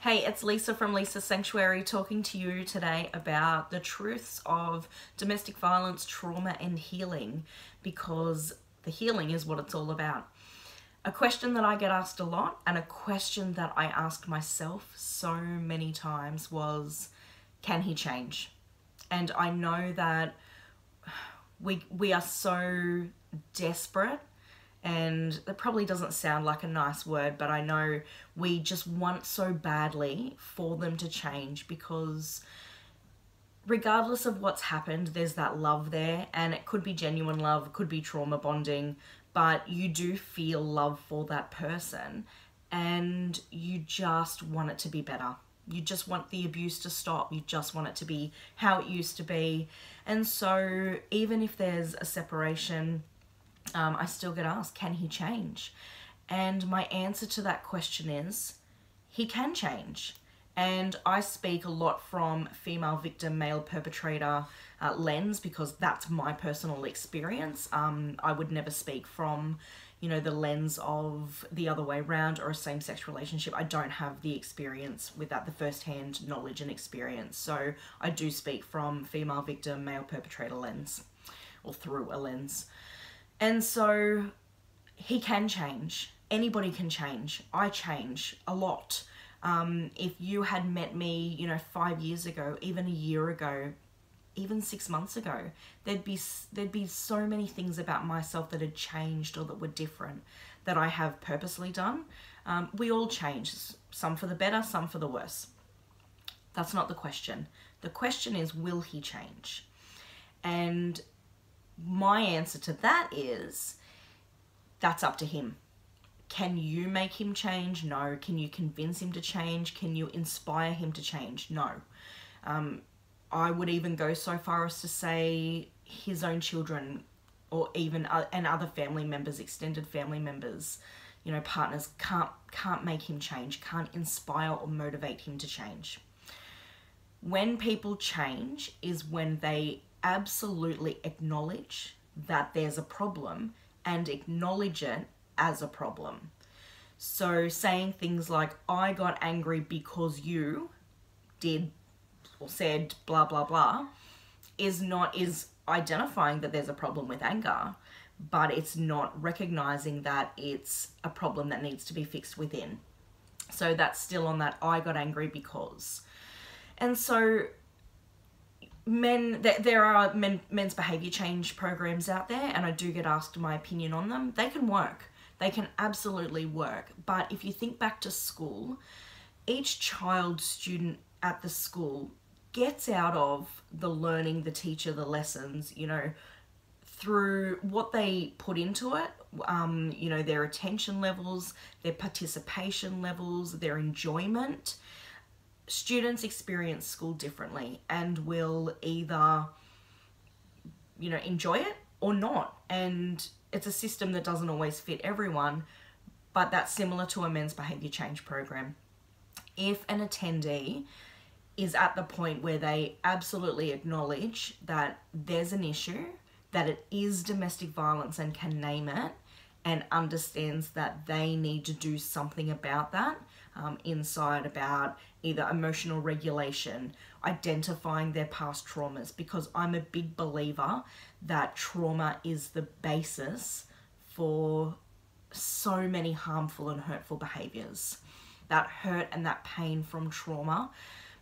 Hey, it's Lisa from Lisa's Sanctuary talking to you today about the truths of domestic violence, trauma, and healing, because the healing is what it's all about. A question that I get asked a lot, and a question that I asked myself so many times, was, can he change? And I know that we are so desperate, and that probably doesn't sound like a nice word, but I know we just want so badly for them to change, because regardless of what's happened, there's that love there, and it could be genuine love, it could be trauma bonding, but you do feel love for that person, and you just want it to be better. You just want the abuse to stop. You just want it to be how it used to be. And so even if there's a separation, I still get asked, can he change? And my answer to that question is, he can change. And I speak a lot from female victim, male perpetrator lens, because that's my personal experience. I would never speak from, the lens of the other way around or a same-sex relationship. I don't have the experience with that, the first-hand knowledge and experience. So I do speak from female victim, male perpetrator lens, or through a lens. And so he can change. Anybody can change. I change a lot. If you had met me, 5 years ago, even a year ago, even 6 months ago, there'd be so many things about myself that had changed or that were different that I have purposely done. We all change, some for the better, some for the worse. That's not the question. The question is, will he change? And my answer to that is, that's up to him. Can you make him change? No. Can you convince him to change? Can you inspire him to change? No. I would even go so far as to say his own children, or even and other family members, extended family members, partners, can't make him change, can't inspire or motivate him to change. When people change is when they absolutely acknowledge that there's a problem and acknowledge it as a problem. So saying things like, I got angry because you did or said blah blah blah is identifying that there's a problem with anger, but it's not recognizing that it's a problem that needs to be fixed within. So that's still on that I got angry because. And so there are men's behavior change programs out there, and I do get asked my opinion on them. They can work. They can absolutely work. But if you think back to school, each child, student at the school gets out of the learning, the teacher, the lessons, through what they put into it, their attention levels, their participation levels, their enjoyment. Students experience school differently and will either, enjoy it or not. And it's a system that doesn't always fit everyone, but that's similar to a men's behavior change program. If an attendee is at the point where they absolutely acknowledge that there's an issue, that it is domestic violence and can name it, and understands that they need to do something about that, inside about either emotional regulation, identifying their past traumas, because I'm a big believer that trauma is the basis for so many harmful and hurtful behaviors. That hurt and that pain from trauma.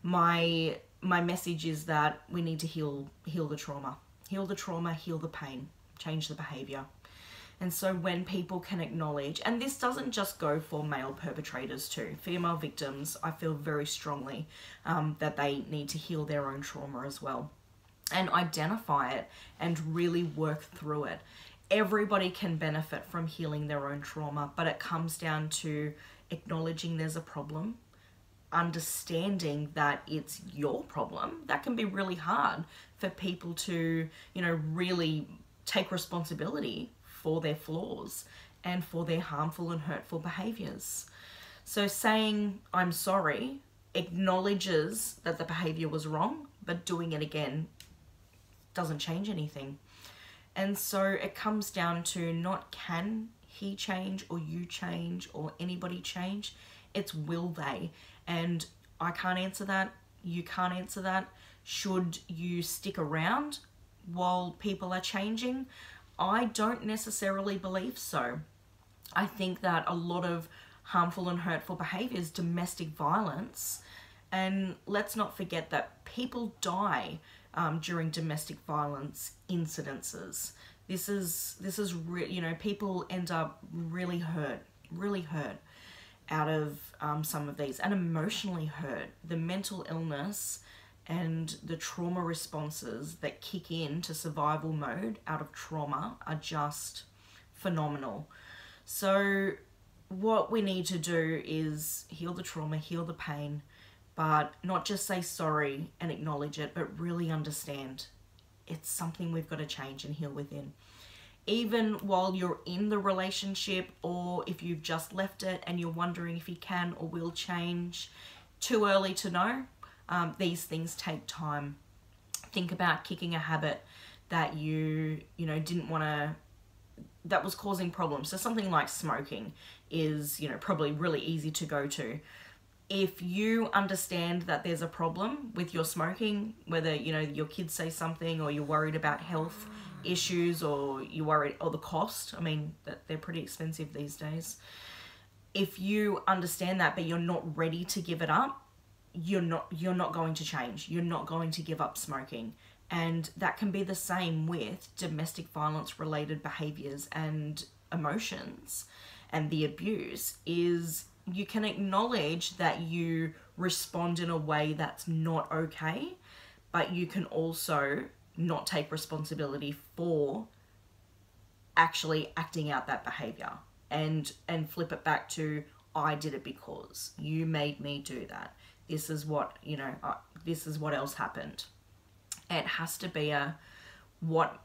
My message is that we need to heal the trauma. Heal the trauma, heal the pain, change the behavior. And so when people can acknowledge, and this doesn't just go for male perpetrators too, female victims, I feel very strongly that they need to heal their own trauma as well, and identify it and really work through it. Everybody can benefit from healing their own trauma, but it comes down to acknowledging there's a problem, understanding that it's your problem. That can be really hard for people to, really take responsibility for their flaws and for their harmful and hurtful behaviors. So saying I'm sorry acknowledges that the behavior was wrong, but doing it again doesn't change anything. And so it comes down to not can he change or you change or anybody change. It's will they? And I can't answer that. You can't answer that. Should you stick around while people are changing? I don't necessarily believe so. I think that a lot of harmful and hurtful behaviors, domestic violence, and let's not forget that people die during domestic violence incidences. This is people end up really hurt out of some of these, and emotionally hurt. The mental illness and the trauma responses that kick in to survival mode out of trauma are just phenomenal. So what we need to do is heal the trauma, heal the pain, but not just say sorry and acknowledge it, but really understand it's something we've got to change and heal within. Even while you're in the relationship, or if you've just left it and you're wondering if you can or will change, too early to know. These things take time. Think about kicking a habit that you didn't want to, that was causing problems. So something like smoking is, probably really easy to go to. If you understand that there's a problem with your smoking, whether, your kids say something, or you're worried about health issues, or you're worried, or the cost, they're pretty expensive these days. If you understand that, but you're not ready to give it up, you're not going to change. You're not going to give up smoking. And that can be the same with domestic violence related behaviors and emotions. And the abuse is, you can acknowledge that you respond in a way that's not okay, but you can also not take responsibility for actually acting out that behavior, and flip it back to, I did it because you made me do that. This is what, this is what else happened. It has to be what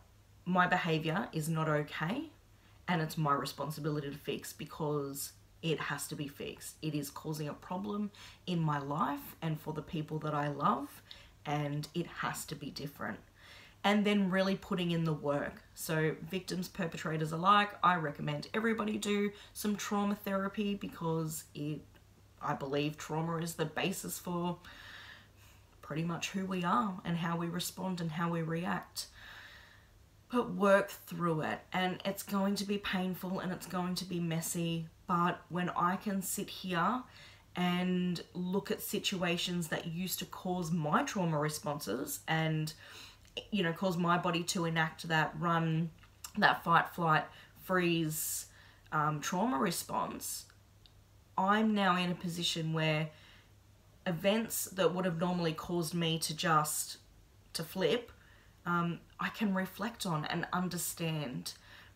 my behavior is not okay, and it's my responsibility to fix, because it has to be fixed. It is causing a problem in my life and for the people that I love, and it has to be different. And then really putting in the work. So victims, perpetrators alike, I recommend everybody do some trauma therapy, because I believe trauma is the basis for pretty much who we are and how we respond and how we react. But work through it, and it's going to be painful and it's going to be messy, but when I can sit here and look at situations that used to cause my trauma responses and cause my body to enact that fight, flight, freeze trauma response, I'm now in a position where events that would have normally caused me to flip, I can reflect on and understand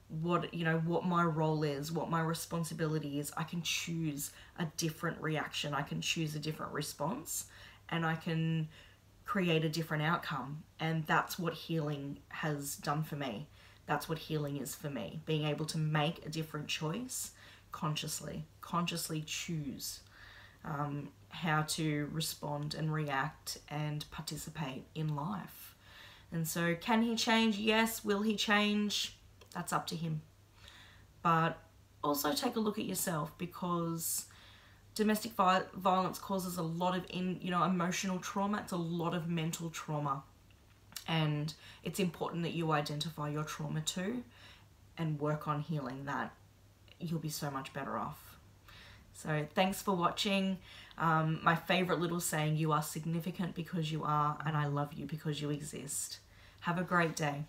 what my role is, what my responsibility is. I can choose a different reaction. I can choose a different response, and I can create a different outcome. And that's what healing has done for me. That's what healing is for me. Being able to make a different choice consciously choose how to respond and react and participate in life. And so, can he change? Yes. Will he change? That's up to him. But also take a look at yourself, because domestic violence causes a lot of emotional trauma. It's a lot of mental trauma. And it's important that you identify your trauma too and work on healing that. You'll be so much better off. So thanks for watching. My favorite little saying, you are significant because you are, and I love you because you exist. Have a great day.